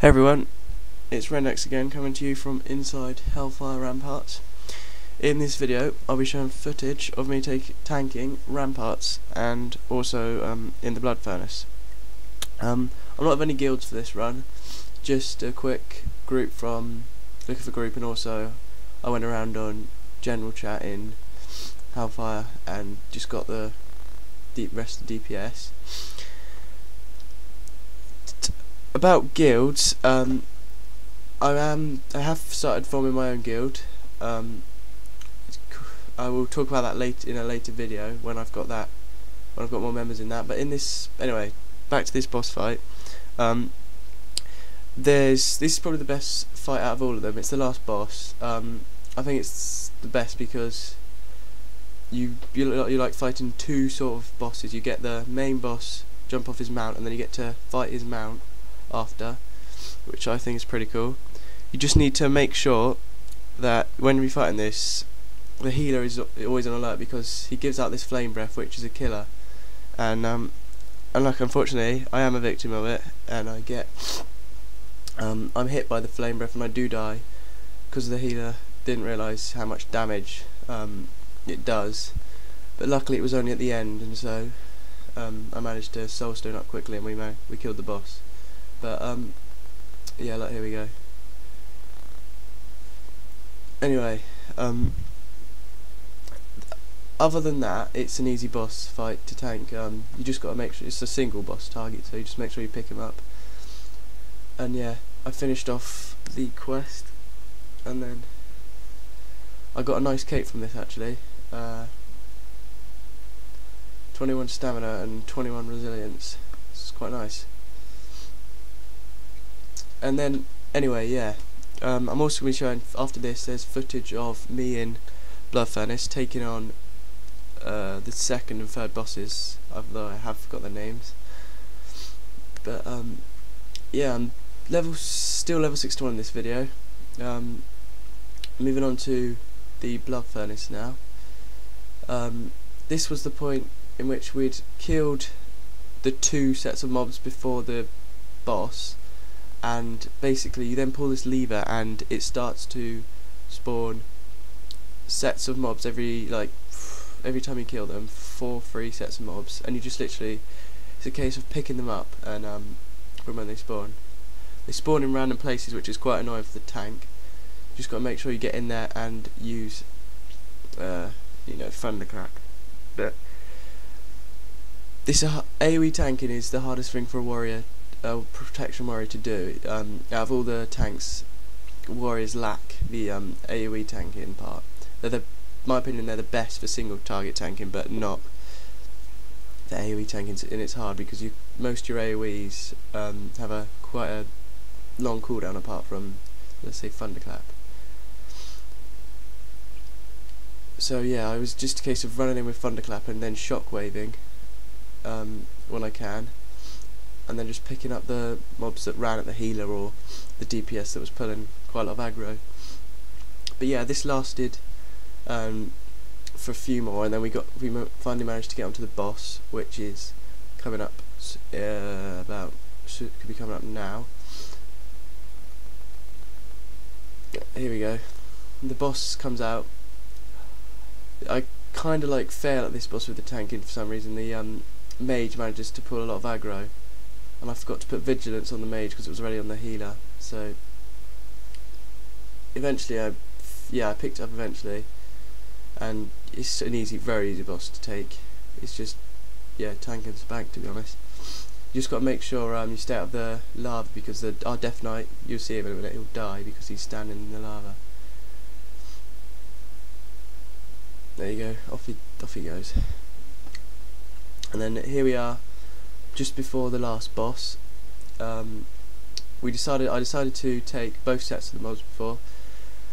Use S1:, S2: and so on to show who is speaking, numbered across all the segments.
S1: Hey everyone, it's Rendex again, coming to you from inside Hellfire Ramparts. In this video I'll be showing footage of me tanking Ramparts and also in the blood furnace. I'm not of any guilds for this run, just a quick group from looking for group, and also I went around on general chat in Hellfire and just got the rest of the DPS. About guilds, I have started forming my own guild. I will talk about that in a later video when I've got more members in that. But in this, anyway, back to this boss fight. This is probably the best fight out of all of them. It's the last boss. I think it's the best because you like fighting two sort of bosses. You get the main boss jump off his mount, and then you get to fight his mount after, which I think is pretty cool. You just need to make sure that when you're fighting this, the healer is always on alert, because he gives out this flame breath, which is a killer, and like, unfortunately I am a victim of it, and I get I'm hit by the flame breath and I do die because the healer didn't realise how much damage it does, but luckily it was only at the end, and so I managed to soulstone up quickly and we killed the boss. But yeah, like, here we go. Anyway, other than that, it's an easy boss fight to tank. You just got to make sure it's a single boss target, so you just make sure you pick him up. And yeah, I finished off the quest, and then I got a nice cape from this actually. 21 stamina and 21 resilience. It's quite nice. And then, anyway, yeah, I'm also going to be showing, after this, there's footage of me in Blood Furnace taking on the second and third bosses, although I have forgot their names. But yeah, I'm still level 61 in this video. Moving on to the Blood Furnace now. This was the point in which we'd killed the two sets of mobs before the boss. And basically you then pull this lever and it starts to spawn sets of mobs every time you kill them, 4 free sets of mobs, and you just literally, it's a case of picking them up and from when they spawn. They spawn in random places, which is quite annoying for the tank. You just got to make sure you get in there and use thunderclap. But this AoE tanking is the hardest thing for a warrior, protection warrior, to do. Out of all the tanks, warriors lack the AoE tanking part. In my opinion, they're the best for single target tanking, but not the AoE tanking. And it's hard because most of your AoEs have quite a long cooldown, apart from, let's say, thunderclap. So yeah, I was just a case of running in with thunderclap and then shockwaving when I can, and then just picking up the mobs that ran at the healer or the DPS that was pulling quite a lot of aggro. But yeah, this lasted for a few more, and then we finally managed to get onto the boss, which is coming up could be coming up now. Here we go. The boss comes out. I kind of like fail at this boss with the tanking for some reason. The mage manages to pull a lot of aggro, and I forgot to put vigilance on the mage because it was already on the healer. So eventually I picked it up eventually, and it's an very easy boss to take. It's just, yeah, tank and spank, to be honest. You just got to make sure you stay out of the lava, because our Death Knight, you'll see him in a minute, he'll die because he's standing in the lava. There you go, off he goes. And then here we are, just before the last boss. I decided to take both sets of the mobs before,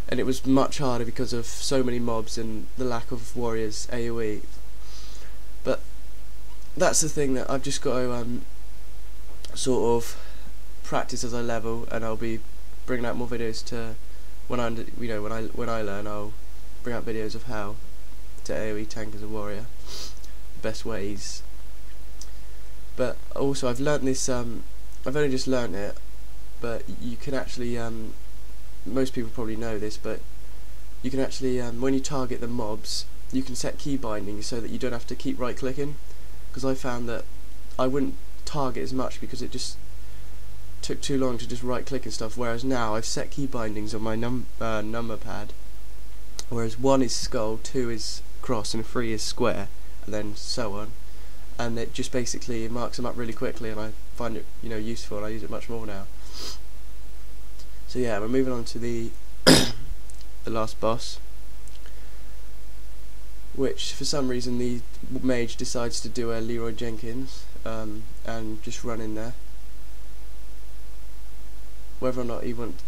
S1: and it was much harder because of so many mobs and the lack of warriors AoE. But that's the thing that I've just got to sort of practice as I level, and I'll be bringing out more videos to when I learn. I'll bring out videos of how to AoE tank as a warrior, the best ways. But also I've learnt this, I've only just learnt it but you can actually, most people probably know this, but you can actually, when you target the mobs, you can set key bindings so that you don't have to keep right clicking, because I found that I wouldn't target as much because it just took too long to just right click and stuff, whereas now I've set key bindings on my number pad, whereas 1 is skull, 2 is cross, and 3 is square, and then so on, and it just basically marks them up really quickly, and I find it, you know, useful, and I use it much more now. So yeah, we're moving on to the the last boss, which for some reason the mage decides to do a Leroy Jenkins and just run in there. Whether or not he went,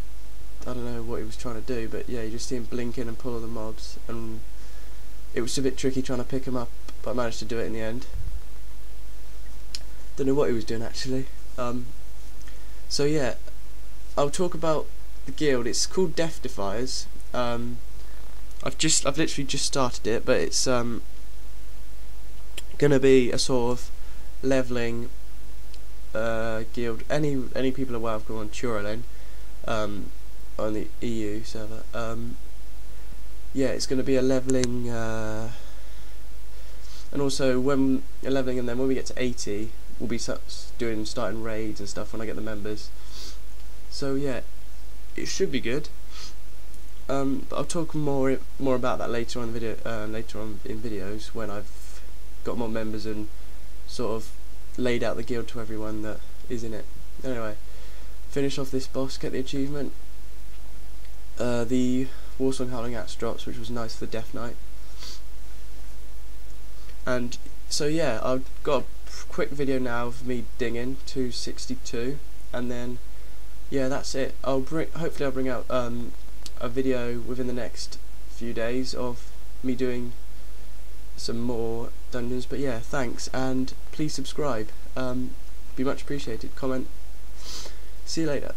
S1: I don't know what he was trying to do, but yeah, you just see him blink in and pull the mobs, and it was a bit tricky trying to pick him up, but I managed to do it in the end. Don't know what he was doing actually. So yeah, I'll talk about the guild. It's called Death Defiers. I've literally just started it, but it's gonna be a sort of leveling guild. Any people are welcome on Turalin, on the EU server. Yeah, it's gonna be a leveling, and also when you're leveling, and then when we get to 80, we'll be starting raids and stuff when I get the members. So yeah, it should be good. I'll talk more about that later on in videos when I've got more members and sort of laid out the guild to everyone that is in it. Anyway, finish off this boss, get the achievement. The Warsong Howling Axe drops, which was nice for the Death Knight. And so yeah, I've got a quick video now of me dinging 262, and then yeah, that's it. Hopefully I'll bring out a video within the next few days of me doing some more dungeons. But yeah, thanks, and please subscribe. Be much appreciated. Comment. See you later.